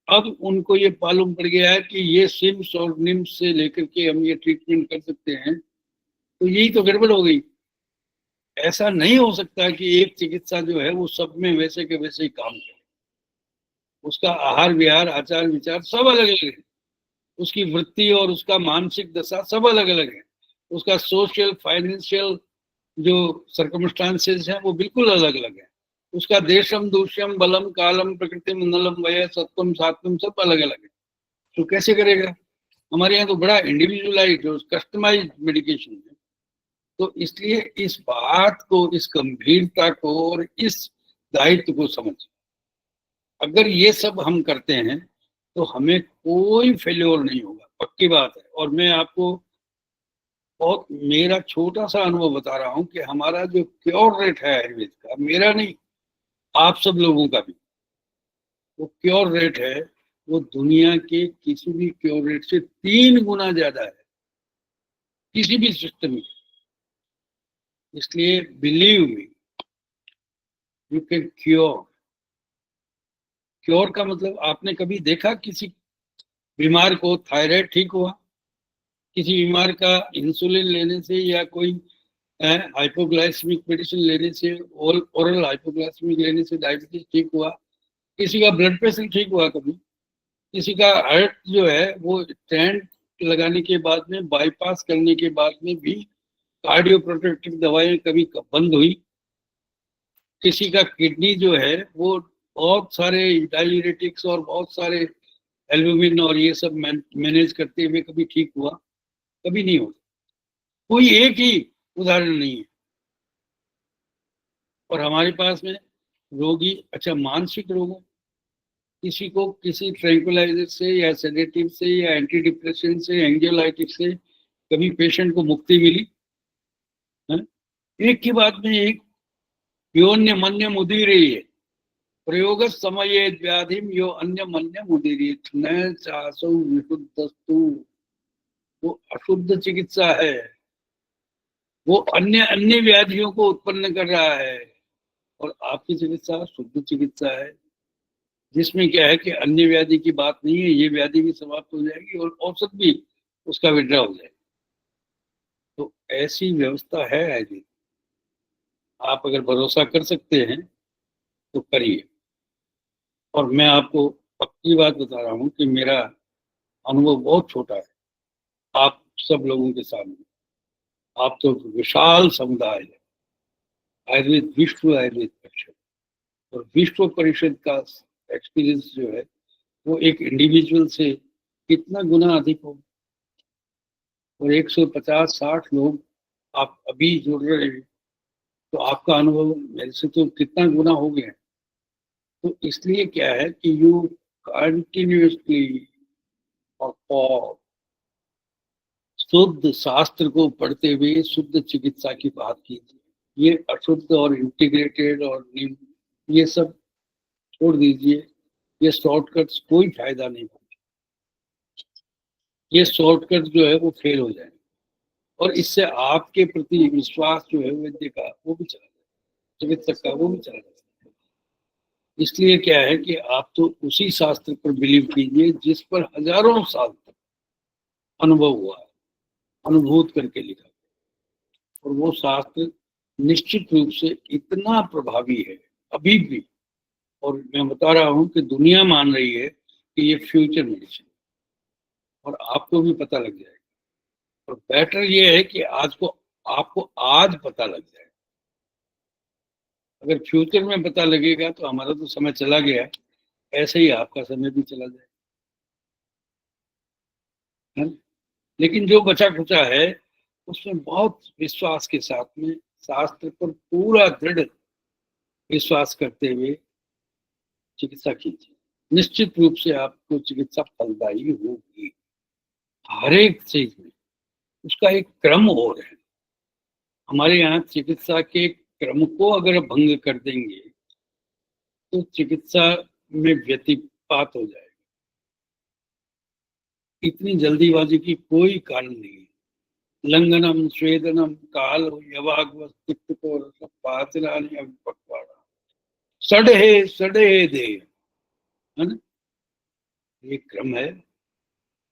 अब उनको ये मालूम पड़ गया है कि ये सिम्स और निम्स से लेकर के हम ये ट्रीटमेंट कर सकते हैं, तो यही तो गड़बड़ हो गई। ऐसा नहीं हो सकता कि एक चिकित्सा जो है वो सब में वैसे के वैसे ही काम करे। उसका आहार विहार आचार विचार सब अलग अलग है। उसकी वृत्ति और उसका मानसिक दशा सब अलग अलग है। उसका सोशल फाइनेंशियल जो सर्कमस्टांसेस हैं वो बिल्कुल अलग अलग है। उसका देशम दूष्यम बलम कालम प्रकृति मंडलम वय सत्वम सात्वम सब अलग अलग है। तो कैसे करेगा? हमारे यहाँ तो बड़ा इंडिविजुअलाइज कस्टमाइज मेडिकेशन है। तो इसलिए इस बात को, इस गंभीरता को और इस दायित्व को समझ, अगर ये सब हम करते हैं तो हमें कोई फेल्योर नहीं होगा, पक्की बात है। और मैं आपको बहुत मेरा छोटा सा अनुभव बता रहा हूँ कि हमारा जो क्योर रेट है आयुर्वेद का, मेरा नहीं आप सब लोगों का भी, वो क्योर रेट है वो दुनिया के किसी भी क्योर रेट से 3 गुना ज्यादा है, किसी भी सिस्टम में। इसलिए believe me, you can cure. Cure का मतलब आपने कभी देखा किसी बीमार को थायराइड ठीक हुआ? किसी बीमार का इंसुलिन लेने से या कोई हाइपोग्लाइसेमिक मेडिसिन लेने से, ओरल हाइपोग्लाइसेमिक लेने से डायबिटीज ठीक हुआ? किसी का ब्लड प्रेशर ठीक हुआ कभी? किसी का हार्ट जो है वो स्टेंट लगाने के बाद में, बाईपास करने के बाद में भी कार्डियो प्रोटेक्टिव दवाएं कभी बंद हुई? किसी का किडनी जो है वो बहुत सारे डाययूरेटिक्स और बहुत सारे एल्बुमिन और ये सब मैनेज करते हुए कभी ठीक हुआ? कभी नहीं होता। कोई एक ही उदाहरण नहीं है। और हमारे पास में रोगी, अच्छा मानसिक रोगों, किसी को किसी ट्रैंकुलाइजर से या सेडेटिव से या एंटी डिप्रेशन से, एंजाइटी से कभी पेशेंट को मुक्ति मिली है? एक की बात में एक, योन्य मन्य मुदीरे प्रयोग समय व्याधिम यो अन्य मन्य मुदीरे न चासो विशुद्धस्तु। वो अशुद्ध चिकित्सा है, वो अन्य अन्य व्याधियों को उत्पन्न कर रहा है। और आपकी चिकित्सा शुद्ध चिकित्सा है, जिसमें क्या है कि अन्य व्याधि की बात नहीं है, ये व्याधि भी समाप्त हो जाएगी और औसत भी उसका विड्रा हो जाएगा। तो ऐसी व्यवस्था है आयुर्वेद। आप अगर भरोसा कर सकते हैं तो करिए। और मैं आपको पक्की बात बता रहा हूँ कि मेरा अनुभव बहुत छोटा है आप सब लोगों के सामने। आप तो विशाल समुदाय है। आयुर्वेद विश्व आयुर्वेद परिषद और विश्व परिषद का एक्सपीरियंस जो है वो एक इंडिविजुअल से कितना गुना अधिक हो। और 150-60 लोग आप अभी जुड़ रहे हैं, तो आपका अनुभव मेरे से तो कितना गुना हो गया। तो इसलिए क्या है कि यू कंटिन्यूसली और शुद्ध शास्त्र को पढ़ते हुए शुद्ध चिकित्सा की बात कीजिए। ये अशुद्ध और इंटीग्रेटेड और ये सब छोड़ दीजिए। ये शॉर्टकट्स कोई फायदा नहीं होगा। ये शॉर्टकट जो है वो फेल हो जाएंगे और इससे आपके प्रति विश्वास जो है वैद्य का वो भी चला जाए, चिकित्सक का वो भी चला जाए। इसलिए क्या है कि आप तो उसी शास्त्र पर बिलीव कीजिए जिस पर हजारों साल तक अनुभव हुआ है, अनुभूत करके लिखा। और वो शास्त्र निश्चित रूप से इतना प्रभावी है अभी भी। और मैं बता रहा हूं कि दुनिया मान रही है कि ये फ्यूचर मेडिसिन, और आपको भी पता लग जाएगा। और बेटर ये है कि आज को आपको आज पता लग जाए। अगर फ्यूचर में पता लगेगा तो हमारा तो समय चला गया, ऐसे ही आपका समय भी चला जाए। है ना? लेकिन जो बचा खुचा है उसमें बहुत विश्वास के साथ में शास्त्र पर पूरा दृढ़ विश्वास करते हुए चिकित्सा कीजिए। निश्चित रूप से आपको चिकित्सा फलदायी होगी। हर एक चीज में उसका एक क्रम और है। हमारे यहाँ चिकित्सा के क्रम को अगर भंग कर देंगे तो चिकित्सा में व्यतिपात हो जाएगा। इतनी जल्दीबाजी की कोई कारण नहीं है। लंघनम स्वेदनम काल यवाग्वस्तित्व पाचनानि अविपक्वाड़ा सड़े दे, है ना? ये क्रम है,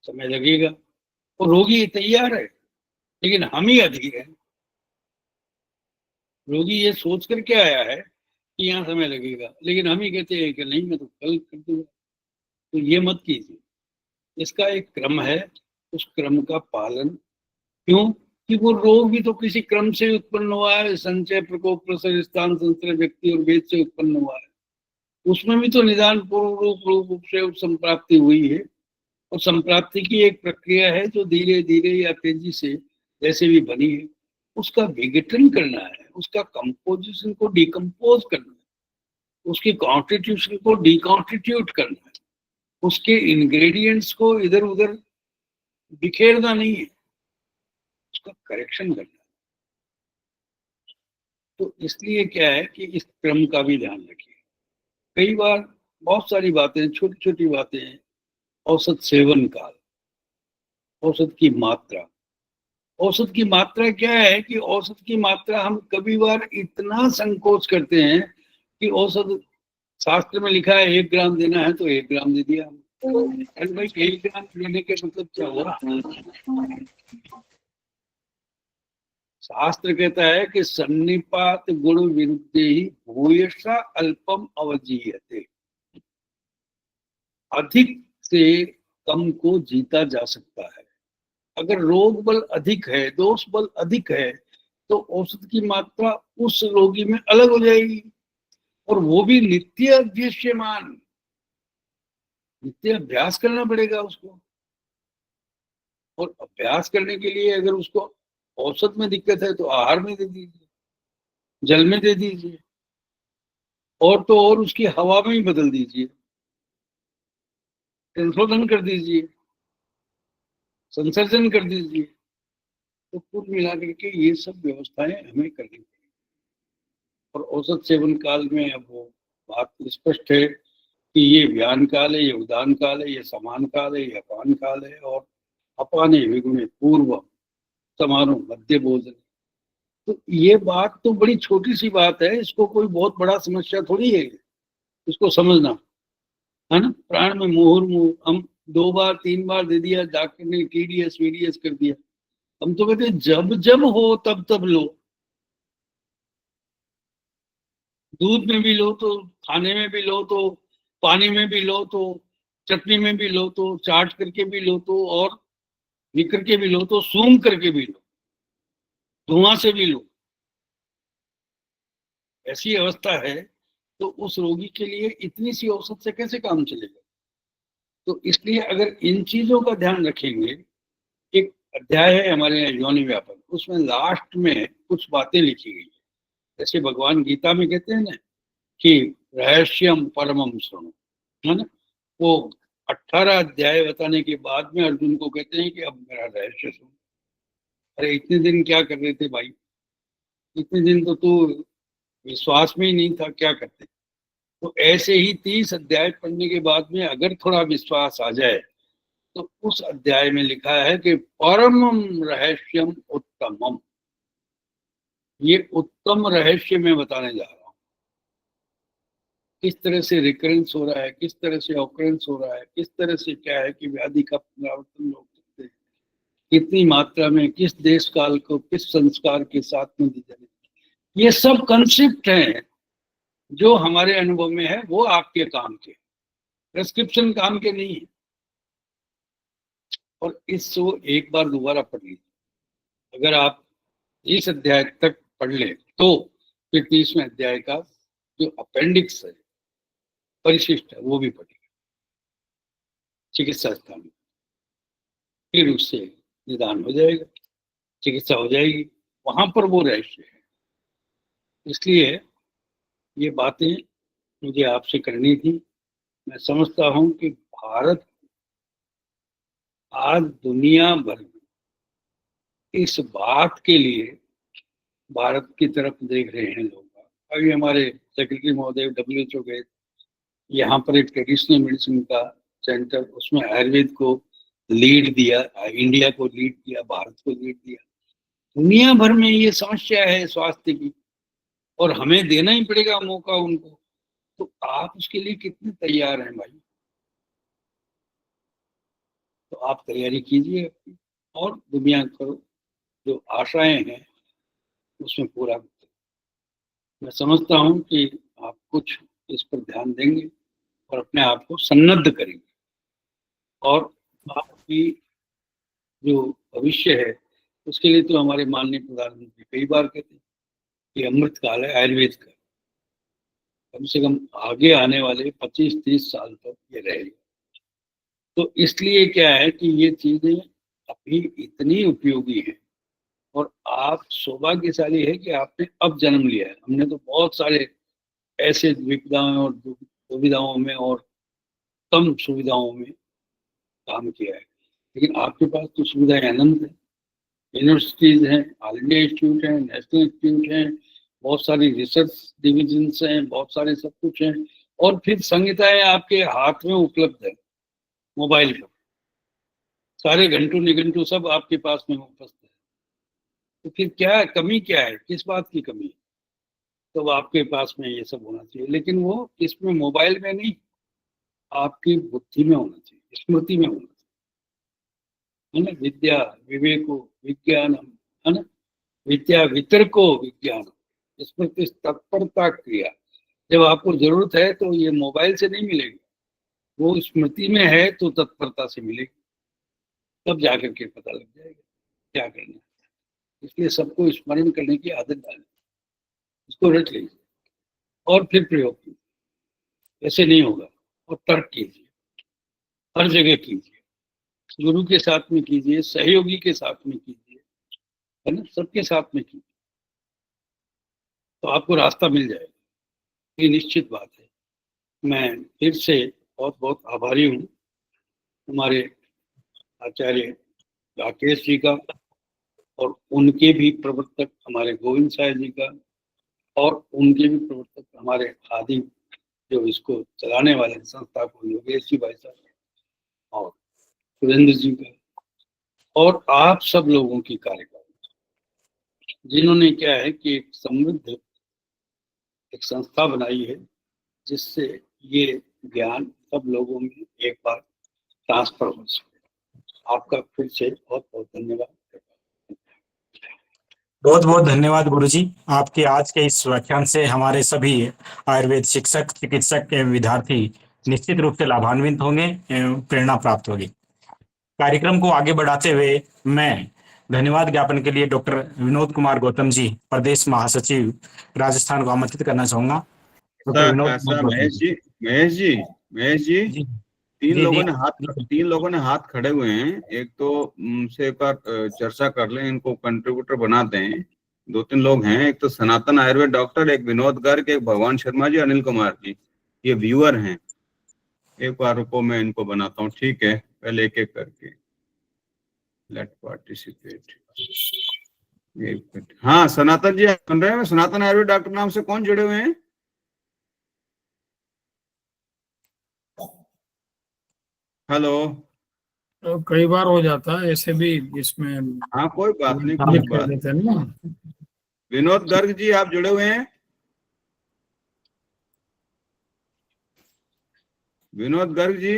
समय लगेगा। और रोगी तैयार है, लेकिन हम ही अधीर है। रोगी ये सोच करके आया है कि यहाँ समय लगेगा, लेकिन हम ही कहते हैं कि नहीं मैं तो कल कर दूंगा। तो ये मत कीजिए। इसका एक क्रम है, उस क्रम का पालन। क्यों? कि वो रोग भी तो किसी क्रम से उत्पन्न हुआ है। संचय, प्रकोप, प्रसर, स्थान, संचय, व्यक्ति और वेद से उत्पन्न हुआ है। उसमें भी तो निदान पूर्व रूप से संप्राप्ति हुई है। और संप्राप्ति की एक प्रक्रिया है जो धीरे धीरे या तेजी से जैसे भी बनी है उसका विघटन करना है, उसका कंपोजिशन को डिकम्पोज करना है, उसकी कॉन्स्टिट्यूशन को डिकॉन्स्टिट्यूट करना है, उसके इंग्रेडिएंट्स को इधर उधर बिखेरना नहीं है, उसका करेक्शन करना है। तो इसलिए क्या है कि इस क्रम का भी ध्यान रखिए। कई बार बहुत सारी बातें, छोटी छोटी बातें, औसत सेवन काल, औसत की मात्रा। औसत की मात्रा क्या है कि औसत की मात्रा हम कभी बार इतना संकोच करते हैं कि औसत शास्त्र में लिखा है 1 ग्राम देना है तो 1 ग्राम दे दिया। अरे भाई 1 ग्राम लेने के मतलब क्या हुआ? शास्त्र कहता है कि सन्निपात गुण विरुद्ध ही भूयसा अल्पम अवजीयते। अधिक से कम को जीता जा सकता है। अगर रोग बल अधिक है, दोष बल अधिक है, तो औसत की मात्रा उस रोगी में अलग हो जाएगी। और वो भी नित्य अभ्यस्यमान, नित्य अभ्यास करना पड़ेगा उसको। और अभ्यास करने के लिए अगर उसको औसत में दिक्कत है तो आहार में दे दीजिए, जल में दे दीजिए, और तो और उसकी हवा में ही बदल दीजिए, संशोधन कर दीजिए, संसर्जन कर दीजिए। तो कुल मिलाकर के ये सब व्यवस्थाएं हमें करनी पड़ेगी। और औसत सेवन काल में अब वो बात स्पष्ट है कि ये व्यान काल है, ये उदान काल है, ये समान काल है, ये अपान काल है। और अपाने विगुणे पूर्व समारोह मध्य भोजन। तो ये बात तो बड़ी छोटी सी बात है, इसको कोई बहुत बड़ा समस्या थोड़ी है इसको समझना, है ना? प्राण में मुहुर्मुहु हम 2 बार 3 बार दे दिया, डॉक्टर ने TDS VDS कर दिया। हम तो कहते हैं जब जब हो तब तब लो। दूध में भी लो तो, खाने में भी लो तो, पानी में भी लो तो, चटनी में भी लो तो, चाट करके भी लो तो, और निकर के भी लो तो, सूंघ करके भी लो, धुआं से भी लो। ऐसी अवस्था है तो उस रोगी के लिए इतनी सी औसत से कैसे काम चलेगा? तो इसलिए अगर इन चीजों का ध्यान रखेंगे। एक अध्याय है हमारे यहाँ योनि व्यापक, उसमें लास्ट में कुछ बातें लिखी गई है। जैसे भगवान गीता में कहते हैं ना कि रहस्यम परमम सुनो, है ना? वो 18 अध्याय बताने के बाद में अर्जुन को कहते हैं कि अब मेरा रहस्य सुनो। अरे इतने दिन क्या कर रहे थे भाई? इतने दिन तो तू विश्वास में ही नहीं था, क्या करते? तो ऐसे ही 30 अध्याय पढ़ने के बाद में अगर थोड़ा विश्वास आ जाए तो उस अध्याय में लिखा है कि परमम रहस्यम उत्तमम। ये उत्तम रहस्य मैं बताने जा रहा हूँ। किस तरह से रिकरेंस हो रहा है, किस तरह से ऑकरेंस हो रहा है, किस तरह से क्या है कि व्याधि का पुनरावर्तन लोग करते हैं, कितनी मात्रा में, किस देश काल को किस संस्कार के साथ में दी जाए। ये सब कंसेप्ट हैं जो हमारे अनुभव में है, वो आपके काम के, प्रेस्क्रिप्शन काम के नहीं है। और इसको एक बार दोबारा पढ़ लीजिए। अगर आप इस अध्याय तक पढ़ ले तो फिर 30वें अध्याय का जो अपेंडिक्स है, परिशिष्ट है, वो भी पढ़िए चिकित्सा स्थान में। फिर उससे निदान हो जाएगा, चिकित्सा हो जाएगी, वहां पर वो रहस्य है। इसलिए ये बातें मुझे आपसे करनी थी। मैं समझता हूं कि भारत आज दुनिया भर में इस बात के लिए भारत की तरफ देख रहे हैं लोग। अभी हमारे सेक्रेटरी महोदय WHO गए, यहाँ पर एक ट्रेडिशनल मेडिसिन का सेंटर, उसमें आयुर्वेद को लीड दिया, इंडिया को लीड दिया, भारत को लीड दिया। दुनिया भर में ये समस्या है स्वास्थ्य की, और हमें देना ही पड़ेगा मौका उनको। तो आप उसके लिए कितने तैयार हैं भाई? तो आप तैयारी कीजिए अपनी, और दुनिया को जो आशाएं हैं उसमें पूरा। मैं समझता हूं कि आप कुछ इस पर ध्यान देंगे और अपने आप को सन्नद्ध करेंगे, और आपकी जो भविष्य है उसके लिए तो हमारे माननीय प्रधानमंत्री कई बार कहते हैं कि अमृत काल है आयुर्वेद का, कम से कम आगे आने वाले 25-30 साल तक ये रहेगा। तो इसलिए क्या है कि ये चीजें अभी इतनी उपयोगी हैं, और आप सौभाग्यशाली है कि आपने अब जन्म लिया है। हमने तो बहुत सारे ऐसे विपदाओं और दुविधाओं में और कम सुविधाओं में काम किया है, लेकिन आपके पास तो सुविधाएं अनंत है। यूनिवर्सिटीज हैं, ऑल इंडिया इंस्टीट्यूट हैं, नेशनल इंस्टीट्यूट हैं, बहुत सारी रिसर्च डिविजन्स हैं, बहुत सारे सब कुछ हैं, और फिर संहिताएं आपके हाथ में उपलब्ध है, मोबाइल पर सारे घंटों निघंटू सब आपके पास में उपस्थित है। तो फिर क्या कमी, क्या है, किस बात की कमी है? तो आपके पास में ये सब होना चाहिए, लेकिन वो इसमें मोबाइल में नहीं, आपकी बुद्धि में होना चाहिए, स्मृति में होना चाहिए, है ना। विद्या विवेको विज्ञानम, है ना। विद्या वितर्को विज्ञान, स्मृति तत्परता क्रिया। जब आपको जरूरत है तो ये मोबाइल से नहीं मिलेगी, वो स्मृति में है तो तत्परता से मिलेगी, तब जाकर के पता लग जाएगा क्या करना है। इसलिए सबको स्मरण करने की आदत डालें, इसको रट लीजिए और फिर प्रयोग कीजिए। ऐसे नहीं होगा। और तर्क कीजिए, हर जगह कीजिए, गुरु के साथ में कीजिए, सहयोगी के साथ में कीजिए, है ना, सबके साथ में कीजिए, तो आपको रास्ता मिल जाएगा। ये निश्चित बात है। मैं फिर से बहुत बहुत आभारी हूँ हमारे आचार्य राकेश जी का, और उनके भी प्रवर्तक हमारे गोविंद साहब जी का, और उनके भी प्रवर्तक हमारे आदि जो इसको चलाने वाले संस्था को योगेश जी भाई साहब, और सुरेंद्र जी का, और आप सब लोगों की कार्यकारिणी, जिन्होंने क्या है कि एक समृद्ध एक संस्था बनाई है, जिससे ये ज्ञान सब लोगों में एक बार ट्रांसफर हो सके। आपका फिर से बहुत बहुत धन्यवाद। बहुत बहुत धन्यवाद गुरुजी। आपके आज के इस व्याख्यान से हमारे सभी आयुर्वेद शिक्षक, चिकित्सक एवं विद्यार्थी निश्चित रूप से लाभान्वित होंगे एवं प्रेरणा प्राप्त होगी। कार्यक्रम को आगे बढ़ाते हुए मैं धन्यवाद ज्ञापन के लिए डॉक्टर विनोद कुमार गौतम जी, प्रदेश महासचिव राजस्थान को आमंत्रित करना चाहूंगा। डॉक्टर विनोद कुमार महेश जी, महेश जी, महेश जी, जी तीन जी लोगों जी ने हाथ खड़े हुए हैं। एक तो उनसे एक बार चर्चा कर लें, इनको कंट्रीब्यूटर बनाते हैं। 2-3 लोग हैं, एक तो सनातन आयुर्वेद डॉक्टर, एक विनोद गर्ग, एक भगवान शर्मा जी, अनिल कुमार जी, ये व्यूअर हैं। एक बार रुको, मैं इनको बनाता हूँ, ठीक है? पहले एक एक करके लेट पार्टिसिपेट। हाँ सनातन जी, आप सुन रहे हैं? सनातन आयुर्वेद डॉक्टर नाम से कौन जुड़े हुए हैं? हेलो। तो कई बार हो जाता है ऐसे भी, इसमें हाँ कोई बात नहीं, कोई क्लिक कर बात। देते हैं ना। विनोद गर्ग जी, आप जुड़े हुए हैं? विनोद गर्ग जी,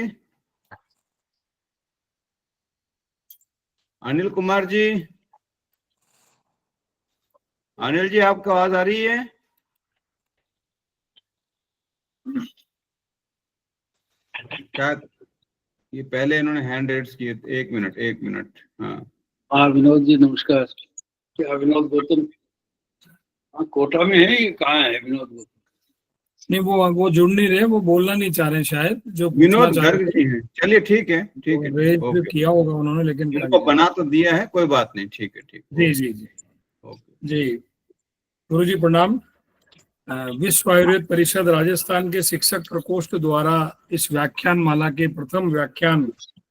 अनिल कुमार जी, अनिल जी आपकी आवाज आ रही है? क्या ये पहले इन्होंने हैंड रेड्स किए? 1 मिनट। हाँ हाँ विनोद जी नमस्कार। क्या विनोद गौतम? हाँ कोटा में है, ये कहाँ है विनोद गौतम? नहीं, वो जुड़ नहीं रहे, वो बोलना नहीं चाह रहे शायद, जो पूछना विनोद चाह गर्ग रहे जी हैं। चलिए ठीक है, ठीक है, रेज ओके। किया होगा उन्होंने, लेकिन इनको बना तो दिया है, कोई बात नहीं, ठीक है, ठीक, जी जी जी ओके। जी। गुरु जी प्रणाम। विश्व आयुर्वेद परिषद राजस्थान के शिक्षक प्रकोष्ठ द्वारा इस व्याख्यान माला के प्रथम व्याख्यान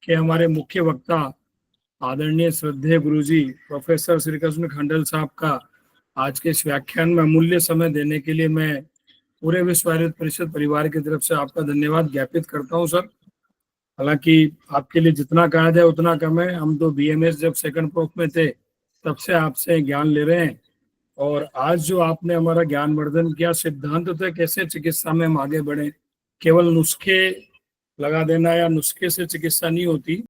के हमारे मुख्य वक्ता आदरणीय श्रद्धेय गुरुजी प्रोफेसर श्री कृष्ण खंडल साहब का आज के इस व्याख्यान में अमूल्य समय देने के लिए मैं पूरे विश्व आयुर्वेद परिषद परिवार की तरफ से आपका धन्यवाद ज्ञापित करता हूं सर। हालांकि आपके लिए जितना कहा जाए उतना कम है। हम तो BMS जब सेकंड प्रोफ में थे तब से आपसे ज्ञान ले रहे हैं, और आज जो आपने हमारा ज्ञान वर्धन किया, सिद्धांत थे कैसे चिकित्सा में हम आगे बढ़े। केवल नुस्खे लगा देना या नुस्खे से चिकित्सा नहीं होती,